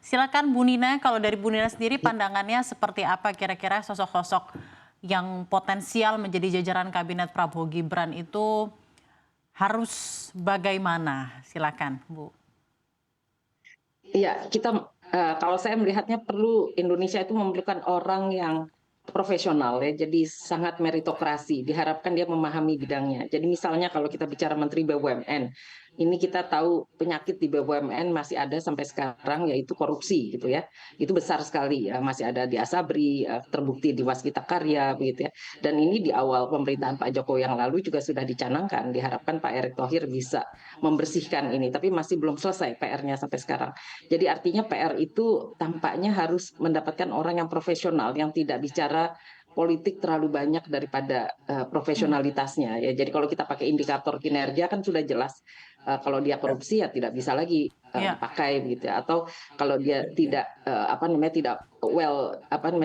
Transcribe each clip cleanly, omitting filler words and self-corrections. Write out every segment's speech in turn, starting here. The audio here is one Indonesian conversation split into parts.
Silakan Bu Nina, kalau dari Bu Nina sendiri pandangannya seperti apa kira-kira sosok-sosok yang potensial menjadi jajaran kabinet Prabowo Gibran itu harus bagaimana? Silakan Bu. Iya, kalau saya melihatnya perlu Indonesia itu memerlukan orang yang profesional ya, jadi sangat meritokrasi. Diharapkan dia memahami bidangnya. Jadi misalnya kalau kita bicara Menteri BUMN, ini kita tahu penyakit di BUMN masih ada sampai sekarang yaitu korupsi gitu ya. Itu besar sekali ya, masih ada di Asabri, terbukti di Waskita Karya begitu ya. Dan ini di awal pemerintahan Pak Jokowi yang lalu juga sudah dicanangkan. Diharapkan Pak Erick Thohir bisa membersihkan ini, tapi masih belum selesai PR-nya sampai sekarang. Jadi artinya PR itu tampaknya harus mendapatkan orang yang profesional, yang tidak bicara politik terlalu banyak daripada profesionalitasnya ya. Jadi kalau kita pakai indikator kinerja kan sudah jelas, kalau dia korupsi ya tidak bisa lagi Ya, dipakai begitu ya. Atau kalau dia tidak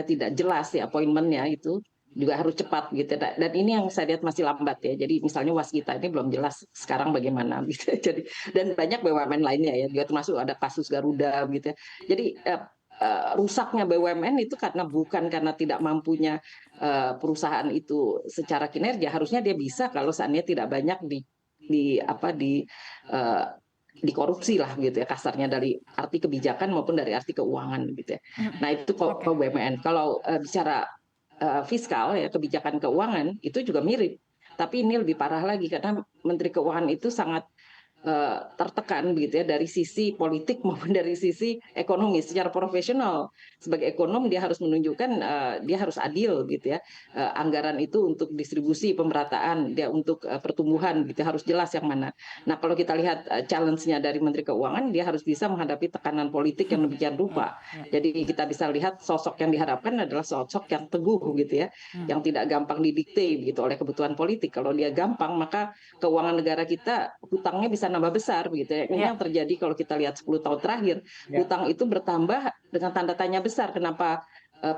tidak jelas ya appointment-nya itu juga harus cepat gitu. Dan ini yang saya lihat masih lambat ya. Jadi misalnya waskita ini belum jelas sekarang bagaimana gitu. Jadi dan banyak BUMN lainnya ya, juga termasuk ada kasus Garuda gitu ya. Jadi rusaknya BUMN itu bukan karena tidak mampunya perusahaan itu secara kinerja. Harusnya dia bisa kalau seandainya tidak banyak di apa eh, dikorupsi lah gitu ya, kasarnya, dari arti kebijakan maupun dari arti keuangan gitu ya. Nah itu kok oke. BUMN. Kalau bicara fiskal ya, kebijakan keuangan itu juga mirip. Tapi ini lebih parah lagi karena Menteri Keuangan itu sangat tertekan begitu ya, dari sisi politik maupun dari sisi ekonomi. Secara profesional sebagai ekonom dia harus menunjukkan dia harus adil gitu ya. Anggaran itu untuk distribusi pemerataan, dia untuk pertumbuhan gitu, harus jelas yang mana. Nah kalau kita lihat challenge-nya dari Menteri Keuangan, dia harus bisa menghadapi tekanan politik yang demikian rupa. Ya. Jadi kita bisa lihat sosok yang diharapkan adalah sosok yang teguh gitu ya, Hmm. yang tidak gampang didikte gitu oleh kebutuhan politik. Kalau dia gampang, maka keuangan negara kita hutangnya bisa nambah besar begitu ya. Ini Ya. yang terjadi kalau kita lihat 10 tahun terakhir. Hutang itu bertambah dengan tanda tanya besar. Kenapa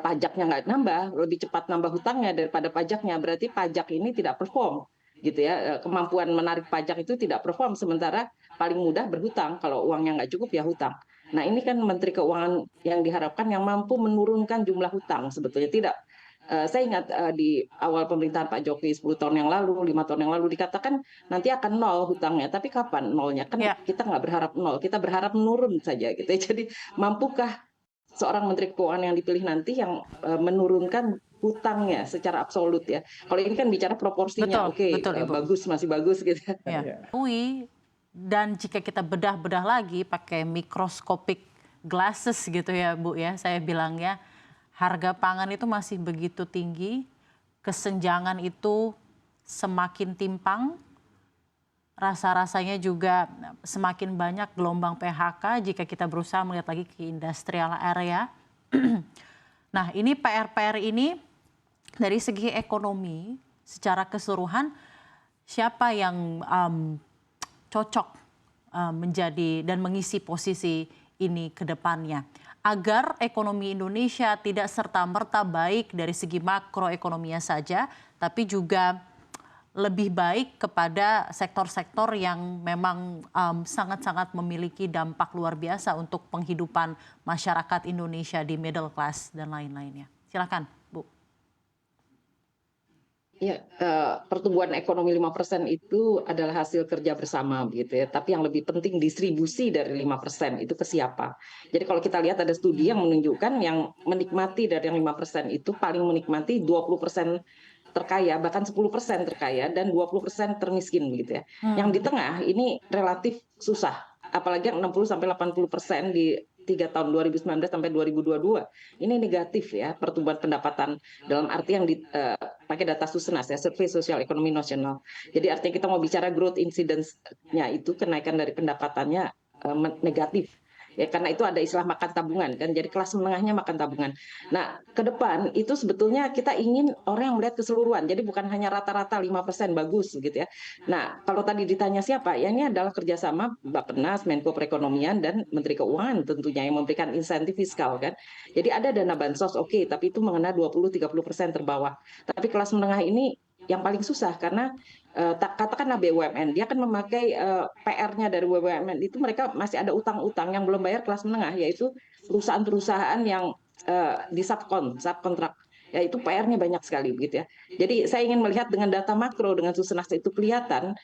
pajaknya nggak nambah, lebih cepat nambah hutangnya daripada pajaknya? Berarti pajak ini tidak perform gitu ya. Kemampuan menarik pajak itu tidak perform, sementara paling mudah berhutang. Kalau uangnya nggak cukup ya hutang. Nah ini kan Menteri Keuangan yang diharapkan yang mampu menurunkan jumlah hutang, sebetulnya tidak. Saya ingat di awal pemerintahan Pak Jokowi 10 tahun yang lalu, 5 tahun yang lalu dikatakan nanti akan nol hutangnya. Tapi kapan nolnya? Kan Ya. kita nggak berharap nol, kita berharap menurun saja gitu ya. Jadi mampukah seorang Menteri Keuangan yang dipilih nanti yang menurunkan hutangnya secara absolut ya? Kalau ini kan bicara proporsinya, Betul, oke, betul Ibu. bagus, masih bagus gitu ya. Ya. Dan jika kita bedah-bedah lagi pakai microscopic glasses gitu ya Bu ya, saya bilangnya harga pangan itu masih begitu tinggi, kesenjangan itu semakin timpang, rasa-rasanya juga semakin banyak gelombang PHK jika kita berusaha melihat lagi ke industrial area. Nah ini PR-PR ini dari segi ekonomi secara keseluruhan siapa yang cocok menjadi dan mengisi posisi ini ke depannya agar ekonomi Indonesia tidak serta-merta baik dari segi makroekonominya saja, tapi juga lebih baik kepada sektor-sektor yang memang sangat-sangat memiliki dampak luar biasa untuk penghidupan masyarakat Indonesia di middle class dan lain-lainnya. Silakan, Bu. Ya, pertumbuhan ekonomi 5% itu adalah hasil kerja bersama begitu ya. Tapi yang lebih penting distribusi dari 5% itu ke siapa. Jadi kalau kita lihat ada studi yang menunjukkan yang menikmati dari yang 5% itu paling menikmati 20% terkaya, bahkan 10% terkaya dan 20% termiskin begitu ya. Yang di tengah ini relatif susah. Apalagi yang 60 sampai 80% di 3 tahun 2019 sampai 2022 ini negatif ya pertumbuhan pendapatan, dalam arti yang pakai data Susenas ya, Survei Sosial Ekonomi Nasional. Jadi artinya kita mau bicara growth incidence-nya itu kenaikan dari pendapatannya negatif. Ya, karena itu ada istilah makan tabungan kan, jadi kelas menengahnya makan tabungan. Nah, ke depan itu sebetulnya kita ingin orang yang melihat keseluruhan, jadi bukan hanya rata-rata 5% bagus gitu ya. Nah, kalau tadi ditanya siapa, ya ini adalah kerjasama Bappenas, Menko Perekonomian, dan Menteri Keuangan tentunya yang memberikan insentif fiskal kan. Jadi ada dana bansos, oke, tapi itu mengena 20-30% terbawah. Tapi kelas menengah ini yang paling susah karena katakanlah BUMN, dia kan memakai PR-nya dari BUMN itu mereka masih ada utang-utang yang belum bayar kelas menengah, yaitu perusahaan-perusahaan yang di subkontrak. Ya itu PR-nya banyak sekali begitu ya. Jadi saya ingin melihat dengan data makro dengan Susenas itu kelihatan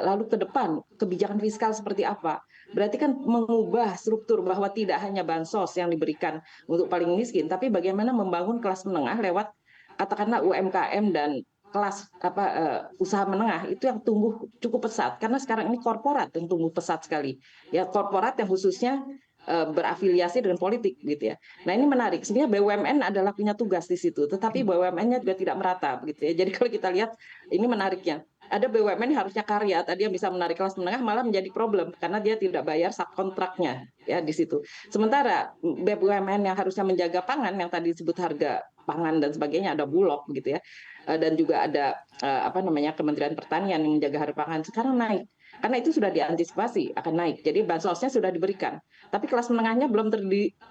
lalu ke depan kebijakan fiskal seperti apa. Berarti kan mengubah struktur bahwa tidak hanya bansos yang diberikan untuk paling miskin, tapi bagaimana membangun kelas menengah lewat katakanlah UMKM dan kelas usaha menengah itu yang tumbuh cukup pesat karena sekarang ini korporat yang tumbuh pesat sekali ya, korporat yang khususnya berafiliasi dengan politik gitu ya. Nah ini menarik sebenarnya, BUMN adalah punya tugas di situ tetapi BUMN-nya juga tidak merata begitu ya. Jadi kalau kita lihat ini menariknya, ada BUMN yang harusnya karya tadi yang bisa menarik kelas menengah malah menjadi problem karena dia tidak bayar subkontraknya ya di situ. Sementara BUMN yang harusnya menjaga pangan yang tadi disebut harga pangan dan sebagainya, ada Bulog gitu ya, dan juga ada Kementerian Pertanian yang menjaga harga pangan, sekarang naik karena itu sudah diantisipasi akan naik. Jadi bansosnya sudah diberikan, tapi kelas menengahnya belum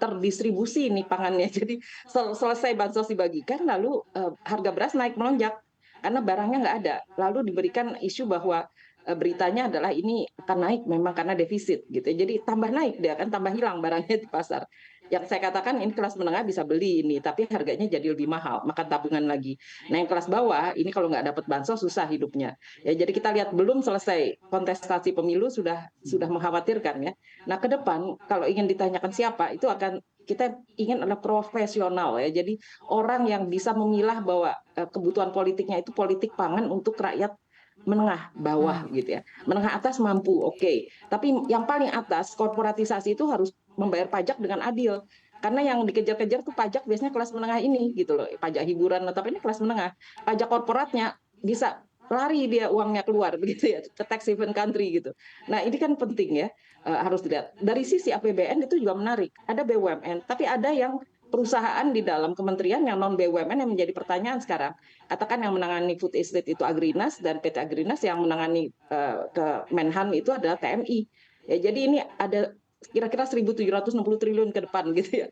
terdistribusi nih pangannya. Jadi selesai bansos dibagikan, lalu harga beras naik melonjak karena barangnya nggak ada. Lalu diberikan isu bahwa beritanya adalah ini akan naik memang karena defisit gitu. Jadi tambah naik dia kan, tambah hilang barangnya di pasar. Yang saya katakan ini kelas menengah bisa beli ini, tapi harganya jadi lebih mahal, makan tabungan lagi. Nah yang kelas bawah ini kalau nggak dapat bansos susah hidupnya. Ya jadi kita lihat belum selesai kontestasi pemilu sudah mengkhawatirkan ya. Nah ke depan kalau ingin ditanyakan siapa itu akan kita ingin adalah profesional ya. Jadi orang yang bisa memilah bahwa kebutuhan politiknya itu politik pangan untuk rakyat menengah bawah Hmm. gitu ya. Menengah atas mampu, oke. Tapi yang paling atas korporatisasi itu harus membayar pajak dengan adil. Karena yang dikejar-kejar tuh pajak biasanya kelas menengah ini gitu loh. Pajak hiburan atau ini kelas menengah. Pajak korporatnya bisa lari dia uangnya keluar begitu ya, ke tax haven country gitu. Nah, ini kan penting ya. Harus dilihat. Dari sisi APBN itu juga menarik. Ada BUMN, tapi ada yang perusahaan di dalam kementerian yang non BUMN yang menjadi pertanyaan sekarang. Katakan yang menangani food estate itu Agrinas dan PT Agrinas, yang menangani ke Menhan itu adalah TMI. Ya, jadi ini ada kira-kira 1.760 triliun ke depan gitu ya.